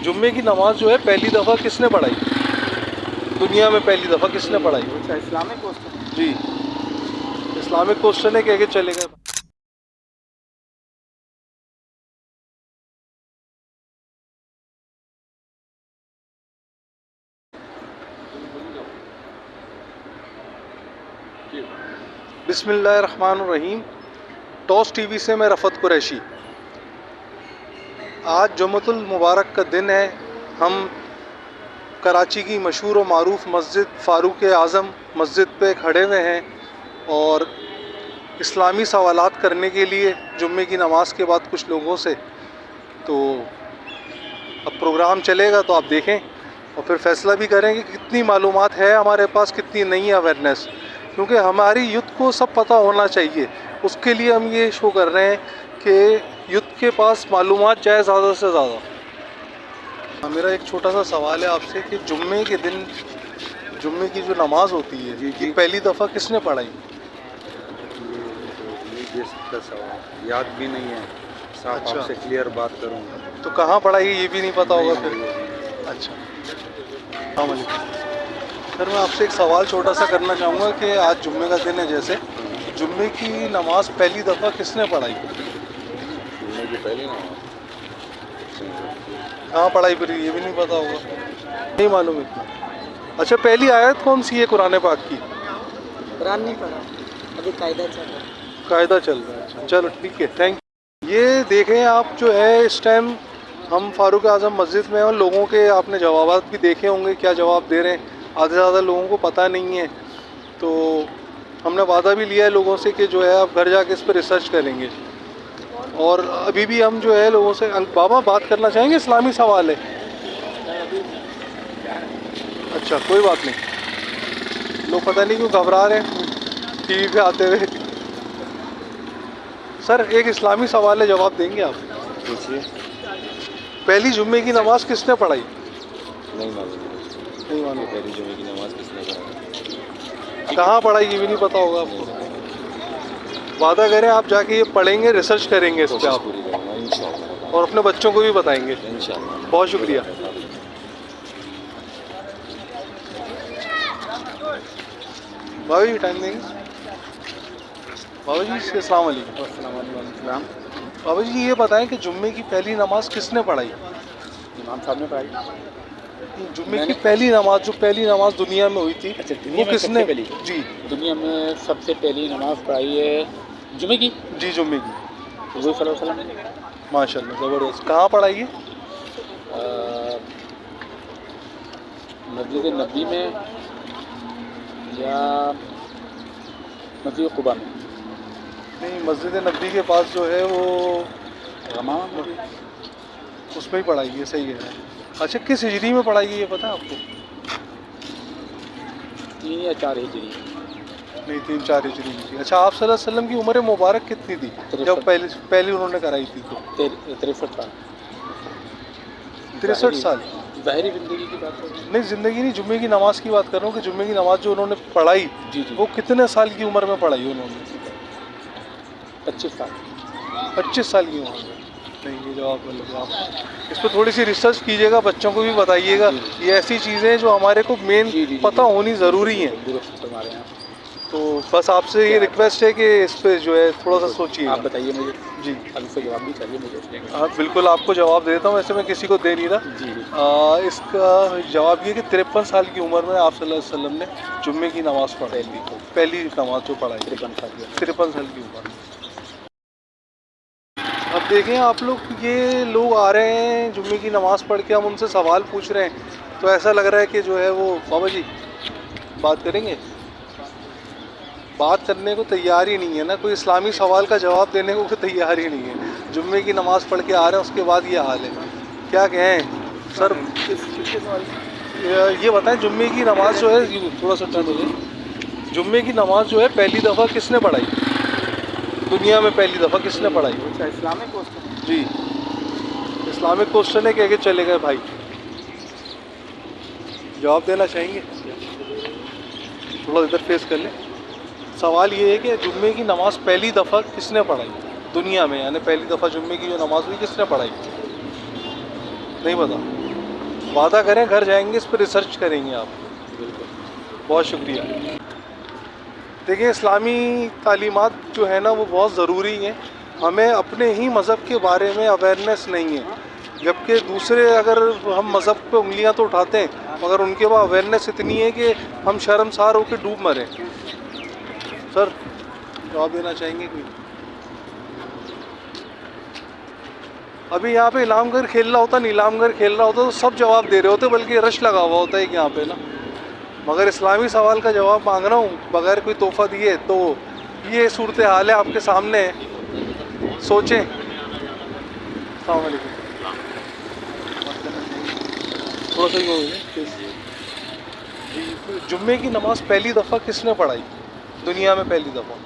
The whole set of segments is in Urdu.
جمعے کی نماز جو ہے پہلی دفعہ کس نے پڑھائی؟ دنیا میں پہلی دفعہ کس نے پڑھائی؟ اچھا، اسلامک کوسچن. جی اسلامک کوشچن ہے، کہہ کے چلے گئے. بسم اللہ الرحمن الرحیم. ٹاس ٹی وی سے میں رفعت قریشی. آج جمعۃ المبارک کا دن ہے. ہم کراچی کی مشہور و معروف مسجد فاروق اعظم مسجد پہ کھڑے ہوئے ہیں اور اسلامی سوالات کرنے کے لیے جمعے کی نماز کے بعد کچھ لوگوں سے. تو اب پروگرام چلے گا تو آپ دیکھیں اور پھر فیصلہ بھی کریں کہ کتنی معلومات ہے ہمارے پاس، کتنی نہیں ہے اویئرنیس، کیونکہ ہماری یوتھ کو سب پتہ ہونا چاہیے. اس کے لیے ہم یہ شو کر رہے ہیں کہ یوتھ کے پاس معلومات جائے زیادہ سے زیادہ. میرا ایک چھوٹا سا سوال ہے آپ سے کہ جمعے کے دن جمعے کی جو نماز ہوتی ہے یہ پہلی دفعہ کس نے پڑھائی؟ جس کا سوال یاد بھی نہیں ہے، صاحب اچھا. آپ سے کلیئر بات کروں گا تو کہاں پڑھائی یہ بھی نہیں پتہ ہوگا پھر. اچھا. السلام علیکم سر. میں آپ سے ایک سوال چھوٹا سا کرنا چاہوں گا کہ آج جمعے کا دن ہے، جیسے جمعے کی نماز پہلی دفعہ کس نے پڑھائی؟ جمعے کی پہلی نماز کہاں پڑھائی پھر یہ بھی نہیں پتہ ہوگا، نہیں معلوم اتنا. اچھا پہلی آیت کون سی ہے قرآن پاک کی؟ قرآن نہیں پڑھا ابھی، قاعدہ چل رہا ہے. قاعدہ چل رہا ہے. اچھا چلو ٹھیک ہے، تھینک یو. یہ دیکھیں آپ جو ہے اس ٹائم ہم فاروق اعظم مسجد میں ہیں اور لوگوں کے آپ نے جوابات بھی دیکھے ہوں گے کیا جواب دے رہے ہیں. آدھے سے زیادہ لوگوں کو پتہ نہیں ہے، تو ہم نے وعدہ بھی لیا ہے لوگوں سے کہ جو ہے آپ گھر جا کے اس پہ ریسرچ کریں گے. اور ابھی بھی ہم جو ہے لوگوں سے بابا بات کرنا چاہیں گے، اسلامی سوال ہے. اچھا کوئی بات نہیں. لوگ پتہ نہیں کیوں گھبرا رہے ہیں ٹی وی پہ آتے ہوئے. سر ایک اسلامی سوال ہے، جواب دیں گے آپ؟ پوچھیے. پہلی جمعے کی نماز کس نے پڑھائی؟ نہیں معلوم. نہیں معلوم. پہلی جمعے کی نماز کس نے پڑھائی؟ کہاں پڑھائی یہ بھی نہیں پتہ ہوگا آپ کو. وعدہ کریں آپ جا کے یہ پڑھیں گے، ریسرچ کریں گے اس پہ آپ، پوری کروں گا انشاءاللہ. اور اپنے بچوں کو بھی بتائیں گے. انشاءاللہ. بہت شکریہ. بابا جی ٹائم دیں گے. بابا جی السلام علیکم. السلام علیکم. بابا جی یہ بتائیں کہ جمعے کی پہلی نماز کس نے پڑھائی؟ امام صاحب نے پڑھائی. جمعے کی پہلی نماز جو پہلی نماز دنیا میں ہوئی تھی اچھا، وہ دنیا میں کس سب نے؟ سے پہلی جی دنیا میں سب سے پہلی نماز پڑھائی ہے جمعے کی جی جمعے کی. حضور صلی اللہ علیہ وسلم نے. ماشاء اللہ زبردست. کہاں پڑھائی ہے؟ مسجد نبی میں یا مسجد قباء میں؟ نہیں مسجد نبی کے پاس جو ہے وہ غمام اس میں ہی پڑھائی ہے. صحیح ہے. اچھا کس ہجری میں پڑھائی ہے یہ پتہ ہے آپ کو؟ 3 یا 4 ہجری. نہیں 3-4 ہجری میں تھی. اچھا آپ صلی اللہ علیہ وسلم کی عمر مبارک کتنی تھی جب پہلی انہوں نے کرائی تھی؟ تو 63 سال. 63 سال. ظاہری زندگی کی بات کر رہے ہیں. نہیں زندگی نہیں، جمعے کی نماز کی بات کر رہا ہوں کہ جمعے کی نماز جو انہوں نے پڑھائی جی جی وہ کتنے سال کی عمر میں پڑھائی انہوں نے؟ 25 سال. 25 سال کی عمر میں. نہیں یہ جواب غلط ہے. آپ اس پہ تھوڑی سی ریسرچ کیجیے گا، بچوں کو بھی بتائیے گا. یہ ایسی چیزیں جو ہمارے کو مین پتہ ہونی ضروری ہیں. درست فرما رہے ہیں. تو بس آپ سے یہ ریکویسٹ ہے کہ اس پہ جو ہے تھوڑا سا سوچیے آپ گا. بتائیے مجھے. جی اب اس سے جواب بھی چاہیے مجھے. ہاں بالکل آپ کو جواب دیتا ہوں، ایسے میں کسی کو دے نہیں رہا. جی جی. اس کا جواب یہ کہ 53 سال کی عمر میں آپ صلی اللہ علیہ وسلم نے جمعے کی نماز پڑھائی تھی. پہلی نماز جو پڑھائی 53 سال کی. 53 سال کی عمر. اب دیکھیں آپ لوگ، یہ لوگ آ رہے ہیں جمعے کی نماز پڑھ کے، ہم ان سے سوال پوچھ رہے ہیں تو ایسا لگ رہا ہے کہ جو ہے وہ بابا جی بات کریں گے. بات کرنے کو تیار ہی نہیں ہے نا کوئی. اسلامی سوال کا جواب دینے کو کوئی تیار ہی نہیں ہے. جمعے کی نماز پڑھ کے آ رہے ہیں، اس کے بعد یہ حال ہے. کیا کہیں سر؟ یہ بتائیں جمعے کی نماز جو ہے تھوڑا سا ٹرن ہو جائے. جمعے کی نماز جو ہے پہلی دفعہ کس نے پڑھائی دنیا میں؟ پہلی دفعہ کس نے پڑھائی؟ اچھا اسلامک کوسچن. جی اسلامک کوسچن ہے، کہہ کے چلے گئے بھائی. جواب دینا چاہیں گے؟ تھوڑا ادھر فیس کر لیں. سوال یہ ہے کہ جمعے کی نماز پہلی دفعہ کس نے پڑھائی دنیا میں، یعنی پہلی دفعہ جمعے کی جو نماز ہوئی کس نے پڑھائی؟ نہیں پتا. وعدہ کریں گھر جائیں گے اس پہ ریسرچ کریں گے آپ. بالکل. بہت شکریہ. دیکھیں اسلامی تعلیمات جو ہے نا وہ بہت ضروری ہیں. ہمیں اپنے ہی مذہب کے بارے میں اویئرنیس نہیں ہے، جبکہ دوسرے اگر ہم مذہب پہ انگلیاں تو اٹھاتے ہیں مگر ان کے پاس اویئرنیس اتنی ہے کہ ہم شرمسار ہو کے ڈوب مریں. سر جواب دینا چاہیں گے کوئی؟ ابھی یہاں پہ نیلام گھر کھیل رہا ہوتا، نیلام گھر کھیل رہا ہوتا تو سب جواب دے رہے ہوتے، بلکہ رش لگا ہوا ہوتا ہے یہاں پہ نا. مگر اسلامی سوال کا جواب مانگ رہا ہوں بغیر کوئی تحفہ دیے. تو یہ صورتحال ہے آپ کے سامنے ہے، سوچیں. السلام علیکم. تھوڑا سا جمعے کی نماز پہلی دفعہ کس نے پڑھائی دنیا میں؟ پہلی دفعہ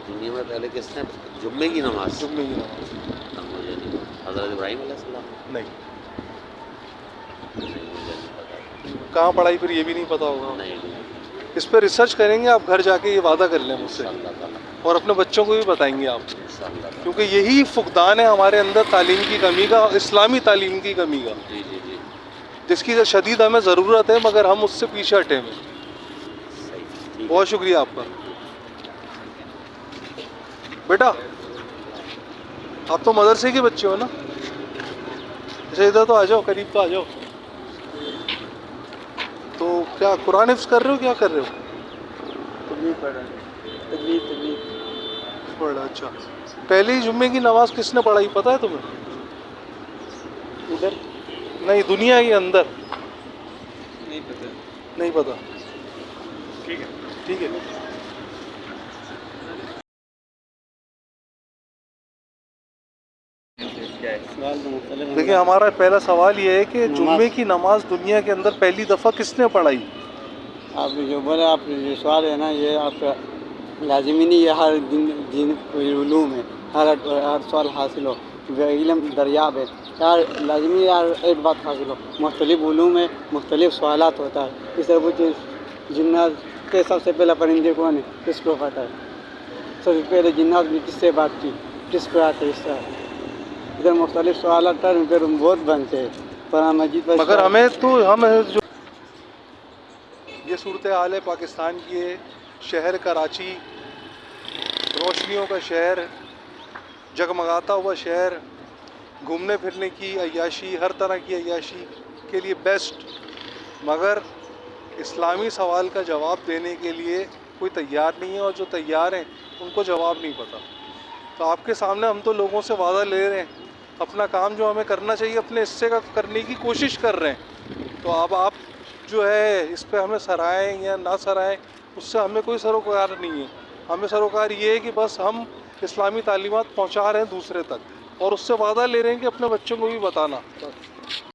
دنیا میں پہلے کس نے جمعے کی نماز؟ جمعے کی نماز مجھے نہیں پتا. حضرت ابراہیم علیہ السلام؟ نہیں. نہیں مجھے نہیں پتا. کہاں پڑھائی پھر یہ بھی نہیں پتا ہوگا. نہیں اس پہ ریسرچ کریں گے آپ، گھر جا کے یہ وعدہ کر لیں مجھ سے، اللہ تعالیٰ اور اپنے بچوں کو بھی بتائیں گے آپ، اللہ تعالیٰ. کیونکہ یہی فقدان ہے ہمارے اندر تعلیم کی کمی کا، اسلامی تعلیم کی کمی کا، جی جی جی جس کی شدید ہمیں ضرورت ہے مگر ہم اس سے پیچھے ہٹے ہوئے. صحیح. ٹھیک. بہت شکریہ آپ کا. بیٹا آپ تو مدرسے کے بچے ہو نا؟ اچھا ادھر تو آ جاؤ، قریب تو آ جاؤ. تو کیا قرآن حفظ کر رہے ہو، کیا کر رہے ہو؟ تبلیغ پڑھ رہا ہے. تبلیغ. پڑھ رہا. اچھا پہلی جمعے کی نماز کس نے پڑھائی پتہ ہے تمہیں؟ ادھر نہیں، دنیا کے اندر نہیں پتہ. نہیں پتا. ٹھیک ہے ٹھیک ہے. سوال تو مختلف ہیں. دیکھیں ہمارا پہلا سوال یہ ہے کہ جمعے کی نماز دنیا کے اندر پہلی دفعہ کس نے پڑھائی؟ آپ جو بولے، آپ جو سوال ہے نا یہ آپ کا لازمی نہیں ہے ہر دن کوئی علوم ہے ہر سوال حاصل ہو، علم دریاب ہے. ہر لازمی ہر ایک بات حاصل ہو. مختلف علوم ہے، مختلف سوالات ہوتا ہے. اس طرح وہ جنات کے سب سے پہلا پرندے کون ہے، کس کو پتہ ہے؟ سب سے پہلے جنات بھی کس سے بات کی، کس کو آتا ہے؟ اس طرح ادھر مختلف سوالات کر پھر بہت بنتے ہیں. قرآن مجید پر مگر ہمیں تو ہم جو یہ صورتحال ہے پاکستان کی ہے. شہر کراچی روشنیوں کا شہر، جگمگاتا ہوا شہر، گھومنے پھرنے کی عیاشی، ہر طرح کی عیاشی کے لیے بیسٹ، مگر اسلامی سوال کا جواب دینے کے لیے کوئی تیار نہیں ہے، اور جو تیار ہیں ان کو جواب نہیں پتہ. تو آپ کے سامنے ہم تو لوگوں سے وعدہ لے رہے ہیں، اپنا کام جو ہمیں کرنا چاہیے اپنے حصے کا کرنے کی کوشش کر رہے ہیں. تو اب آپ جو ہے اس پہ ہمیں سرائیں یا نہ سرائیں اس سے ہمیں کوئی سروکار نہیں ہے. ہمیں سروکار یہ ہے کہ بس ہم اسلامی تعلیمات پہنچا رہے ہیں دوسرے تک، اور اس سے وعدہ لے رہے ہیں کہ اپنے بچوں کو بھی بتانا.